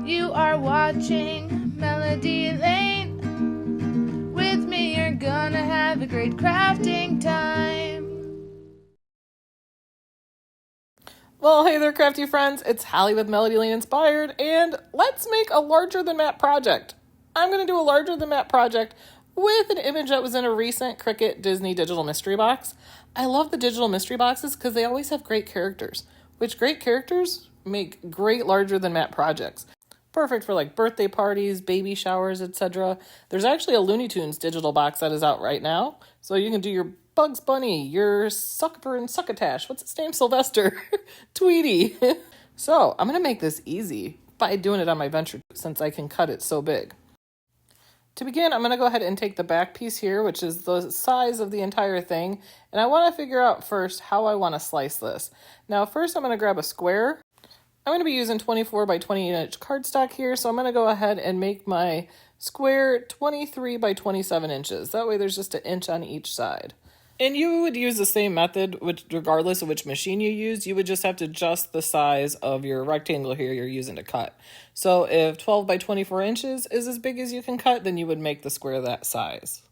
You are watching Melody Lane. With me, you're gonna have a great crafting time. Well, hey there, crafty friends. It's Hallie with Melody Lane Inspired, and let's make a larger than map project. I'm going to do a larger than map project with an image that was in a recent Cricut Disney digital mystery box. I love the digital mystery boxes because they always have great characters, which great characters make great larger than map projects. Perfect for like birthday parties, baby showers, etc. There's actually a Looney Tunes digital box that is out right now, so you can do your Bugs Bunny, your Sucker and Succotash, what's its name, Sylvester, Tweety. So I'm going to make this easy by doing it on my Venture since I can cut it so big. To begin, I'm going to go ahead and take the back piece here, which is the size of the entire thing, and I want to figure out first how I want to slice this. Now first I'm going to grab a square. I'm going to be using 24 by 28 inch cardstock here, so I'm going to go ahead and make my square 23 by 27 inches. That way there's just an inch on each side. And you would use the same method, which regardless of which machine you use, you would just have to adjust the size of your rectangle here you're using to cut. So if 12 by 24 inches is as big as you can cut, then you would make the square that size.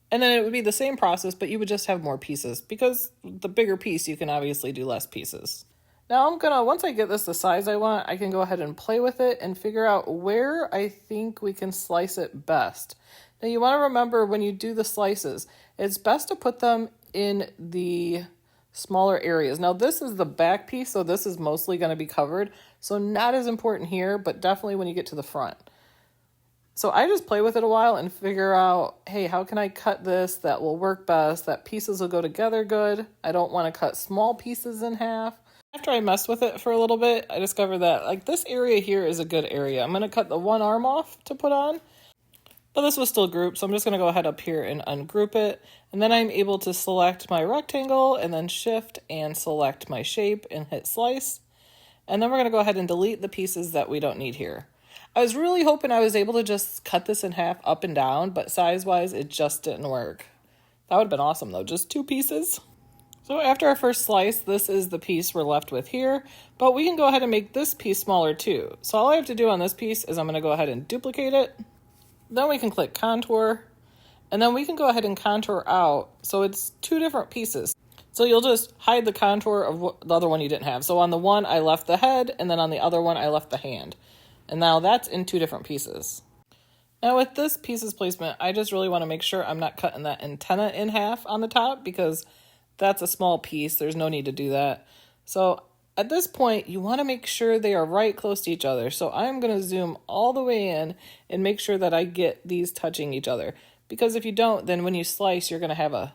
And then it would be the same process, but you would just have more pieces because the bigger piece, you can obviously do less pieces. Now once I get this the size I want, I can go ahead and play with it and figure out where I think we can slice it best. Now you want to remember when you do the slices, it's best to put them in the smaller areas. Now this is the back piece, so this is mostly going to be covered. So not as important here, but definitely when you get to the front. So I just play with it a while and figure out, hey, how can I cut this that will work best, that pieces will go together good. I don't want to cut small pieces in half. After I messed with it for a little bit, I discovered that like this area here is a good area. I'm going to cut the one arm off to put on. But this was still grouped, so I'm just going to go ahead up here and ungroup it. And then I'm able to select my rectangle and then shift and select my shape and hit slice. And then we're going to go ahead and delete the pieces that we don't need here. I was really hoping I was able to just cut this in half up and down, but size-wise it just didn't work. That would have been awesome though, just 2 pieces. So after our first slice, this is the piece we're left with here, but we can go ahead and make this piece smaller too. So all I have to do on this piece is I'm going to go ahead and duplicate it. Then we can click contour, and then we can go ahead and contour out so it's 2 different pieces. So you'll just hide the contour of the other one you didn't have. So on the one I left the head, and then on the other one I left the hand. And now that's in 2 different pieces. Now with this piece's placement, I just really want to make sure I'm not cutting that antenna in half on the top because that's a small piece. There's no need to do that. So at this point, you want to make sure they are right close to each other. So I'm going to zoom all the way in and make sure that I get these touching each other. Because if you don't, then when you slice, you're going to have a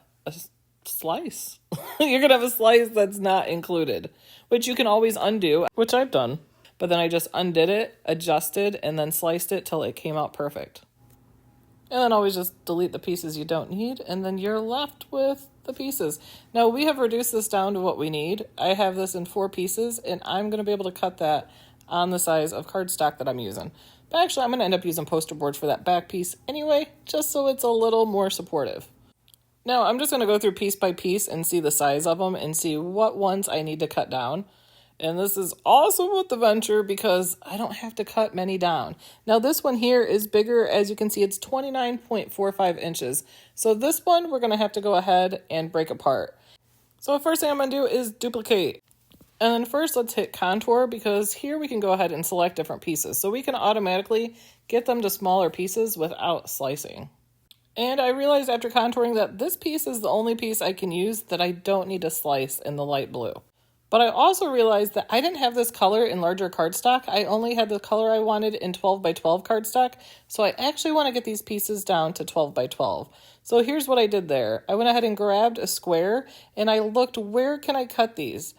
slice. You're going to have a slice that's not included, which you can always undo, which I've done. But then I just undid it, adjusted, and then sliced it till it came out perfect. And then always just delete the pieces you don't need, and then you're left with the pieces. Now we have reduced this down to what we need. I have this in 4 pieces, and I'm going to be able to cut that on the size of cardstock that I'm using. But actually, I'm going to end up using poster board for that back piece anyway, just so it's a little more supportive. Now I'm just going to go through piece by piece and see the size of them and see what ones I need to cut down. And this is awesome with the Venture because I don't have to cut many down. Now this one here is bigger. As you can see, it's 29.45 inches. So this one we're going to have to go ahead and break apart. So the first thing I'm going to do is duplicate. And then first let's hit contour because here we can go ahead and select different pieces. So we can automatically get them to smaller pieces without slicing. And I realized after contouring that this piece is the only piece I can use that I don't need to slice in the light blue. But I also realized that I didn't have this color in larger cardstock. I only had the color I wanted in 12 by 12 cardstock. So I actually want to get these pieces down to 12 by 12. So here's what I did there. I went ahead and grabbed a square and I looked, where can I cut these?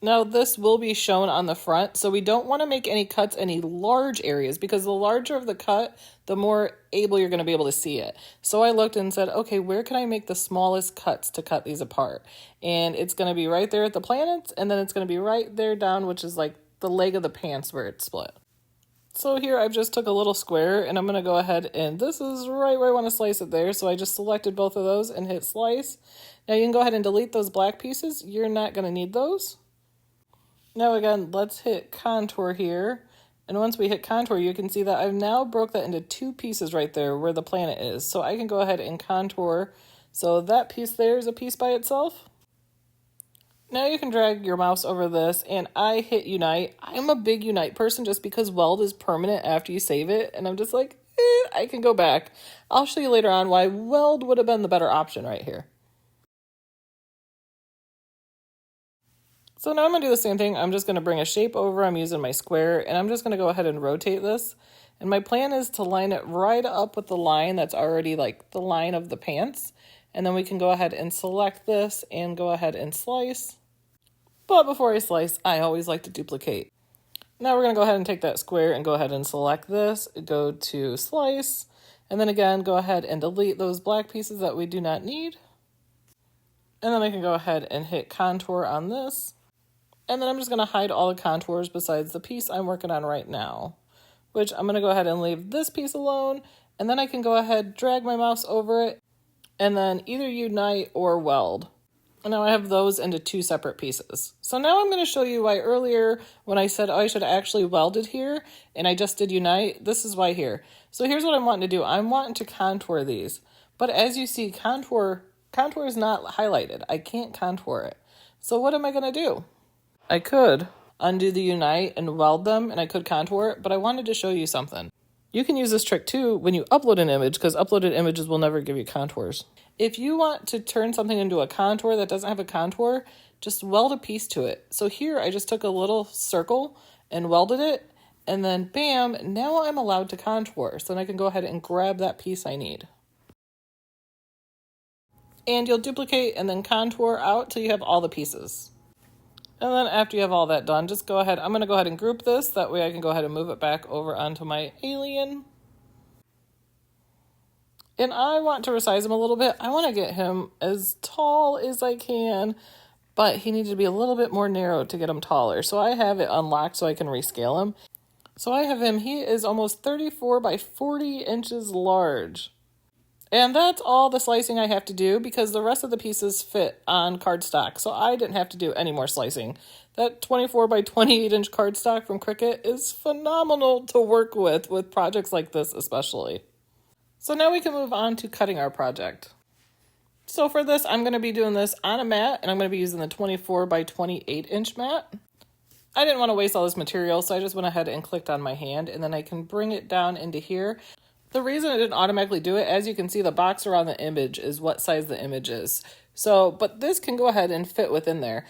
Now this will be shown on the front, so we don't want to make any cuts any large areas because the larger of the cut, the more able you're going to be able to see it. So I looked and said, okay, where can I make the smallest cuts to cut these apart? And it's going to be right there at the planets, and then it's going to be right there down, which is like the leg of the pants where it's split. So here I've just took a little square and I'm going to go ahead and this is right where I want to slice it there. So I just selected both of those and hit slice. Now you can go ahead and delete those black pieces. You're not going to need those. Now again, let's hit contour here And once we hit contour, you can see that I've now broke that into 2 pieces right there where the planet is. So I can go ahead and contour. So that piece there is a piece by itself. Now you can drag your mouse over this, and I hit Unite. I'm a big Unite person just because weld is permanent after you save it, and I'm just like, I can go back. I'll show you later on why weld would have been the better option right here. So now I'm going to do the same thing. I'm just going to bring a shape over. I'm using my square, and I'm just going to go ahead and rotate this. And my plan is to line it right up with the line that's already like the line of the pants. And then we can go ahead and select this and go ahead and slice. But before I slice, I always like to duplicate. Now we're going to go ahead and take that square and go ahead and select this, go to slice, and then again, go ahead and delete those black pieces that we do not need. And then I can go ahead and hit contour on this. And then I'm just going to hide all the contours besides the piece I'm working on right now, which I'm going to go ahead and leave this piece alone. And then I can go ahead, drag my mouse over it, and then either unite or weld. And now I have those into 2 separate pieces. So now I'm going to show you why earlier when I said, oh, I should actually weld it here, and I just did unite, this is why here. So here's what I'm wanting to do. I'm wanting to contour these. But as you see, contour is not highlighted. I can't contour it. So what am I going to do? I could undo the unite and weld them, and I could contour it, but I wanted to show you something. You can use this trick too when you upload an image, because uploaded images will never give you contours. If you want to turn something into a contour that doesn't have a contour, just weld a piece to it. So here I just took a little circle and welded it, and then bam, now I'm allowed to contour. So then I can go ahead and grab that piece I need. And you'll duplicate and then contour out till you have all the pieces. And then after you have all that done, just go ahead. I'm going to go ahead and group this. That way I can go ahead and move it back over onto my alien. And I want to resize him a little bit. I want to get him as tall as I can, but he needs to be a little bit more narrow to get him taller. So I have it unlocked so I can rescale him. So I have him, he is almost 34 by 40 inches large. And that's all the slicing I have to do because the rest of the pieces fit on cardstock. So I didn't have to do any more slicing. That 24 by 28 inch cardstock from Cricut is phenomenal to work with projects like this especially. So now we can move on to cutting our project. So for this, I'm going to be doing this on a mat, and I'm going to be using the 24 by 28 inch mat. I didn't want to waste all this material, so I just went ahead and clicked on my hand, and then I can bring it down into here. The reason I didn't automatically do it, as you can see, the box around the image is what size the image is. So, but this can go ahead and fit within there.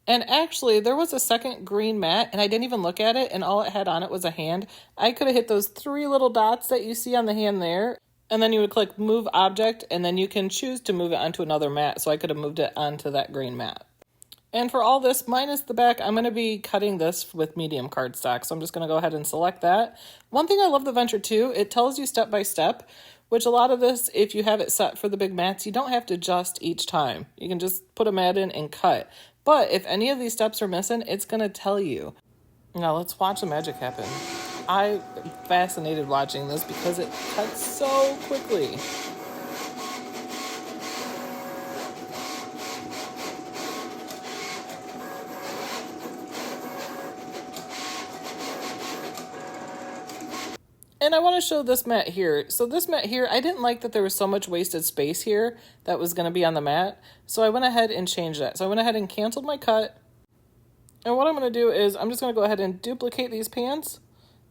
And actually, there was a second green mat, and I didn't even look at it, and all it had on it was a hand. I could have hit those 3 little dots that you see on the hand there, and then you would click Move Object, and then you can choose to move it onto another mat, so I could have moved it onto that green mat. And for all this, minus the back, I'm going to be cutting this with medium cardstock, so I'm just going to go ahead and select that. One thing I love the Venture too, it tells you step by step, which a lot of this, if you have it set for the big mats, you don't have to adjust each time. You can just put a mat in and cut. But if any of these steps are missing, it's going to tell you. Now let's watch the magic happen. I'm fascinated watching this because it cuts so quickly. And I want to show this mat here. So this mat here, I didn't like that there was so much wasted space here that was going to be on the mat. So I went ahead and changed that. So I went ahead and canceled my cut. And what I'm going to do is I'm just going to go ahead and duplicate these pants.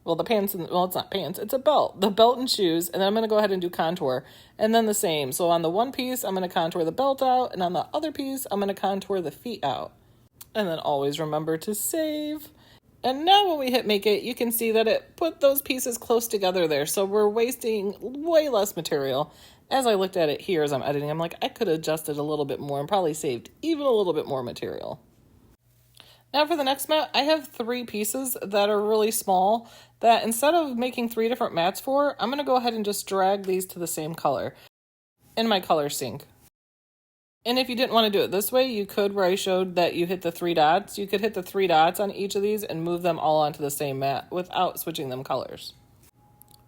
Well, the pants, well, it's not pants, it's a belt. The belt and shoes, and then I'm going to go ahead and do contour. And then the same. So on the one piece, I'm going to contour the belt out, and on the other piece, I'm going to contour the feet out. And then always remember to save. And now when we hit make it, you can see that it put those pieces close together there. So we're wasting way less material. As I looked at it here as I'm editing, I'm like, I could have adjusted a little bit more and probably saved even a little bit more material. Now for the next mat, I have 3 pieces that are really small that instead of making 3 different mats for, I'm going to go ahead and just drag these to the same color in my color sync. And if you didn't want to do it this way, you could, where I showed that you hit the 3 dots, you could hit the 3 dots on each of these and move them all onto the same mat without switching them colors.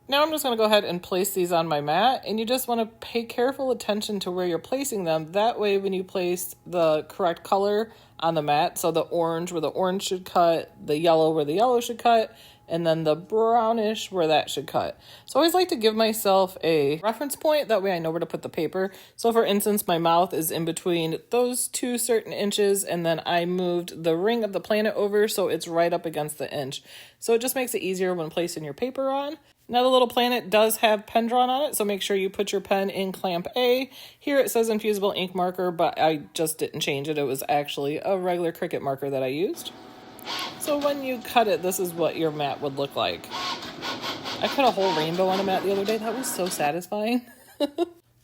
Now I'm just going to go ahead and place these on my mat, and you just want to pay careful attention to where you're placing them. That way when you place the correct color on the mat, so the orange where the orange should cut, the yellow where the yellow should cut, and then the brownish where that should cut. So I always like to give myself a reference point, that way I know where to put the paper. So for instance, my mouth is in between those 2 certain inches, and then I moved the ring of the planet over so it's right up against the inch. So it just makes it easier when placing your paper on. Now the little planet does have pen drawn on it, so make sure you put your pen in clamp A. Here it says infusible ink marker, but I just didn't change it. It was actually a regular Cricut marker that I used. So when you cut it, this is what your mat would look like. I cut a whole rainbow on a mat the other day. That was so satisfying.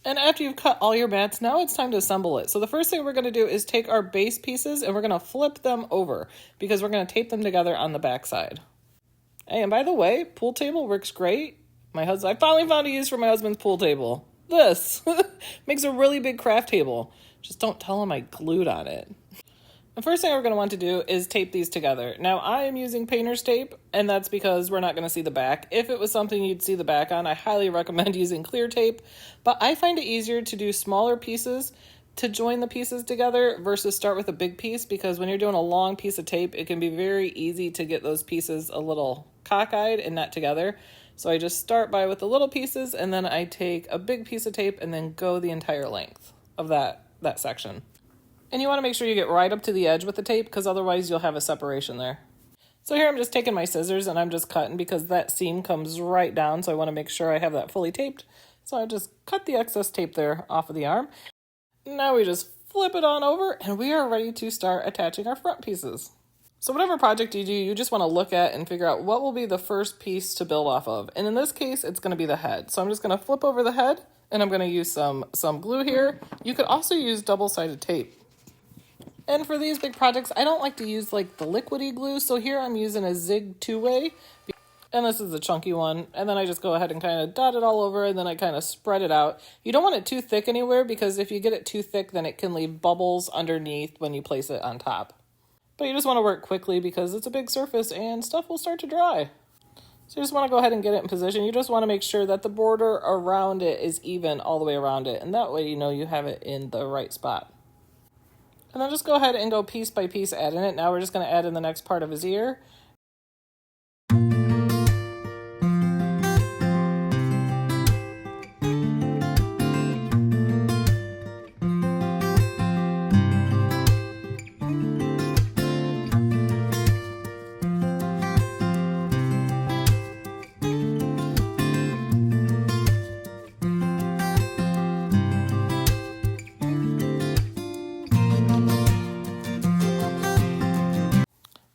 And after you've cut all your mats, now it's time to assemble it. So the first thing we're going to do is take our base pieces and we're going to flip them over because we're going to tape them together on the back side. Hey, and by the way, pool table works great. I finally found a use for my husband's pool table. This makes a really big craft table. Just don't tell him I glued on it. The first thing we're going to want to do is tape these together. Now, I am using painter's tape, and that's because we're not going to see the back. If it was something you'd see the back on, I highly recommend using clear tape. But I find it easier to do smaller pieces to join the pieces together versus start with a big piece, because when you're doing a long piece of tape, it can be very easy to get those pieces a little cockeyed and not together. So I just start with the little pieces, and then I take a big piece of tape and then go the entire length of that section. And you want to make sure you get right up to the edge with the tape, because otherwise you'll have a separation there. So here I'm just taking my scissors and I'm just cutting because that seam comes right down, so I want to make sure I have that fully taped. So I just cut the excess tape there off of the arm. Now we just flip it on over and we are ready to start attaching our front pieces. So whatever project you do, you just want to look at and figure out what will be the first piece to build off of. And in this case, it's going to be the head. So I'm just going to flip over the head and I'm going to use some glue here. You could also use double-sided tape. And for these big projects, I don't like to use like the liquidy glue. So here I'm using a Zig 2-way. And this is a chunky one. And then I just go ahead and kind of dot it all over and then I kind of spread it out. You don't want it too thick anywhere, because if you get it too thick, then it can leave bubbles underneath when you place it on top. But you just want to work quickly because it's a big surface and stuff will start to dry. So you just want to go ahead and get it in position. You just want to make sure that the border around it is even all the way around it. And that way you know you have it in the right spot. And then just go ahead and go piece by piece add in it. Now we're just going to add in the next part of his ear.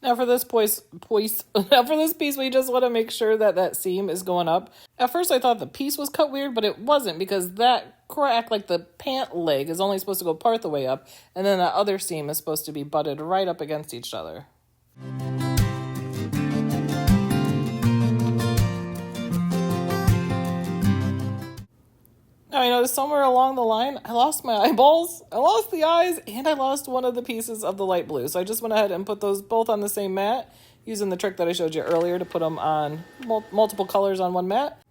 Now for this piece, we just want to make sure that that seam is going up. At first I thought the piece was cut weird, but it wasn't, because that crack, like the pant leg, is only supposed to go part the way up, and then that other seam is supposed to be butted right up against each other. Now I noticed somewhere along the line, I lost my eyeballs, I lost the eyes, and I lost one of the pieces of the light blue. So I just went ahead and put those both on the same mat, using the trick that I showed you earlier to put them on multiple colors on one mat.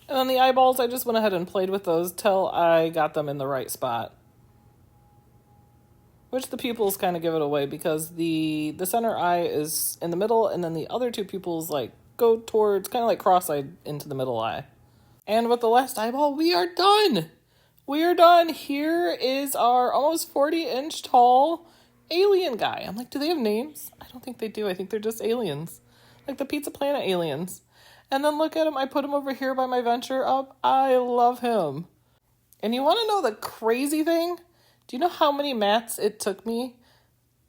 And then the eyeballs, I just went ahead and played with those till I got them in the right spot. Which the pupils kind of give it away, because the center eye is in the middle, and then the other two pupils like go towards, kind of like cross-eyed into the middle eye. And with the last eyeball, we are done. We are done. Here is our almost 40-inch tall alien guy. I'm like, do they have names? I don't think they do. I think they're just aliens. Like the Pizza Planet aliens. And then look at him. I put him over here by my Venture up. I love him. And you want to know the crazy thing? Do you know how many mats it took me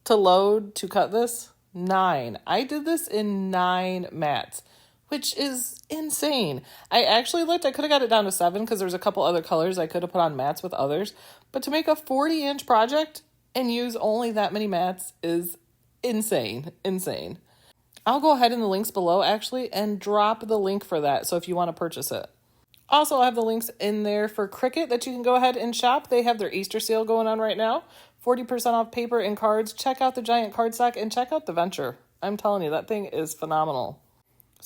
to load to cut this? 9. I did this in 9 mats. Which is insane. I actually looked, I could have got it down to 7 because there's a couple other colors I could have put on mats with others. But to make a 40-inch project and use only that many mats is insane. Insane. I'll go ahead in the links below actually and drop the link for that, so if you want to purchase it. Also, I'll have the links in there for Cricut that you can go ahead and shop. They have their Easter sale going on right now. 40% off paper and cards. Check out the giant cardstock and check out the Venture. I'm telling you, that thing is phenomenal.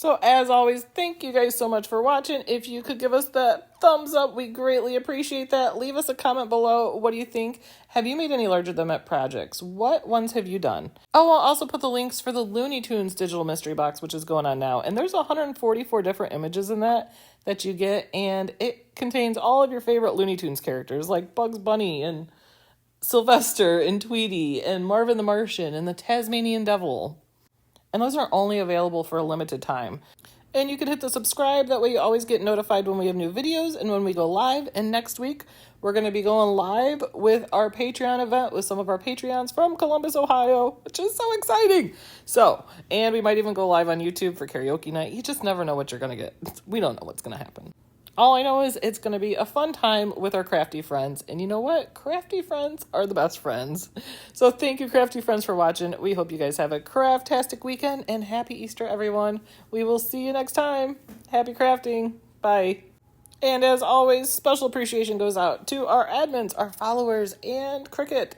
So as always, thank you guys so much for watching. If you could give us that thumbs up, we greatly appreciate that. Leave us a comment below. What do you think? Have you made any larger than that projects? What ones have you done? Oh, I'll also put the links for the Looney Tunes digital mystery box, which is going on now. And there's 144 different images in that you get. And it contains all of your favorite Looney Tunes characters like Bugs Bunny and Sylvester and Tweety and Marvin the Martian and the Tasmanian Devil. And those are only available for a limited time. And you can hit the subscribe. That way you always get notified when we have new videos and when we go live. And next week, we're going to be going live with our Patreon event with some of our Patreons from Columbus, Ohio, which is so exciting. So, and we might even go live on YouTube for karaoke night. You just never know what you're going to get. We don't know what's going to happen. All I know is it's going to be a fun time with our crafty friends. And you know what? Crafty friends are the best friends. So thank you, crafty friends, for watching. We hope you guys have a craftastic weekend and happy Easter, everyone. We will see you next time. Happy crafting. Bye. And as always, special appreciation goes out to our admins, our followers, and Cricut.